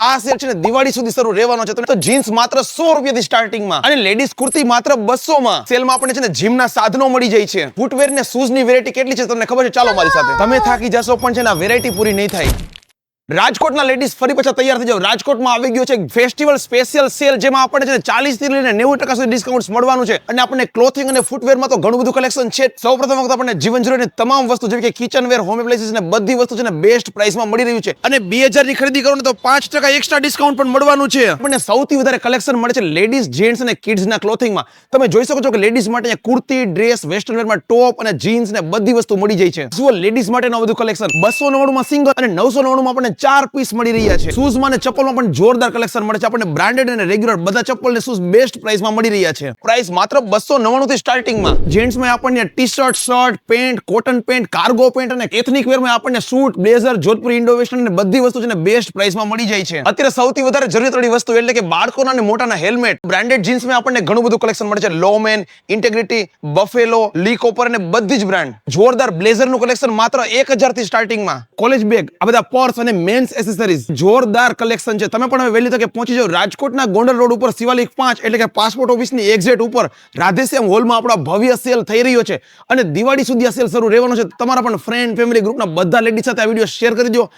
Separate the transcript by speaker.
Speaker 1: આ સેલ છે ને દિવાળી સુધી શરૂ રહેવાનો છે. તો જીન્સ માત્ર 100 રૂપિયાથી સ્ટાર્ટિંગમાં અને લેડીઝ કુર્તી માત્ર 200 માં. સેલમાં આપણને છે ને જીમના સાધનો મળી જાય છે. ફૂટવેર ને શૂઝ ની વેરાયટી કેટલી છે તમને ખબર છે? ચાલો મારી સાથે. તમે થાકી જશો પણ છે ને આ વેરાયટી પૂરી નહીં થાય. રાજકોટના લેડીઝ ફરી પાછા તૈયાર થઈ જાવ. રાજકોટમાં આવી ગયો છે ફેસ્ટિવલ સ્પેશિયલ સેલ, જેમાં આપણને છે ને 40 થી લઈને 90% સુધી ડિસ્કાઉન્ટ મળવાનું છે. અને આપણને ક્લોથિંગ અને ફૂટવેરમાં તો ઘણું બધું કલેક્શન છે. સૌપ્રથમ વખત આપણને જીવન જરૂરિયાતની તમામ વસ્તુ જેવી કે કિચનવેર, હોમ એપ્લાયન્સીસ ને બધી વસ્તુ છે ને બેસ્ટ પ્રાઇસમાં મળી રહ્યું છે. અને 2000 ની ખરીદી કરો ને તો 5% એક્સ્ટ્રા ડિસ્કાઉન્ટ પણ મળવાનું છે. આપણને સૌથી વધારે કલેક્શન મળે છે લેડીઝ, જેન્ટ્સ અને કિડ્સના ક્લોથિંગમાં. તમે જોઈ શકો છો કે લેડીઝ માટે કુર્તી, ડ્રેસ, વેસ્ટર્ન વેરમાં ટોપ અને જીન્સ ને બધી વસ્તુ મળી જાય છે. જુઓ લેડીઝ માટેનું બધું કલેક્શન 299 માં સિંગલ અને 999 માં આપણને 4 પીસ મળી રહ્યા છે. શૂઝ માં અને ચપ્પલમાં પણ જોરદાર કલેક્શન મળે છે. આપણને બ્રાન્ડેડ અને રેગ્યુલર બધા ચપ્પલ ને શૂઝ બેસ્ટ પ્રાઇસમાં મળી રહ્યા છે. પ્રાઇસ માત્ર 299 થી સ્ટાર્ટિંગમાં. જેન્ટ્સ માં આપણને T shirt, shirt, pant, cotton pant, cargo pant અને એથનિક વેર માં આપણને suit, blazer, Jodhpuri indo western અને બધી વસ્તુ છે ને બેસ્ટ પ્રાઇસમાં મળી જાય છે. અત્યારે સૌથી વધારે જરૂરિયાતવાળી વસ્તુ એટલે કે બાળકોના અને મોટાના હેલ્મેટ. બ્રાન્ડેડ જીન્સ માં આપણને ઘણું બધું કલેક્શન મળે છે. લોમેન, ઇન્ટેગ્રિટી, બફેલો, લી કોપર અને બધી જ બ્રાન્ડ. જોરદાર બ્લેઝર નું કલેક્શન માત્ર 1000 થી સ્ટાર્ટિંગમાં. કોલેજ બેગ, આ બધા પર્સ અને મેન્સ એસેસરીઝ જોરદાર કલેક્શન છે. તમે પણ હવે વહેલી તકે પહોંચી જાઓ રાજકોટના ગોંડલ રોડ ઉપર શિવાલિક 5 એટલે કે પાસપોર્ટ ઓફિસની એક્ઝેટ ઉપર રાધેશ્યામ હોલમાં આપણો ભવ્ય સેલ થઈ રહ્યો છે. અને દિવાળી સુધી આ સેલ શરૂ રહેવાનો છે. તમારા પણ ફ્રેન્ડ, ફેમિલી ગ્રુપના બધા લેડીઝ સાથે આ વિડીયો શેર કરી દો.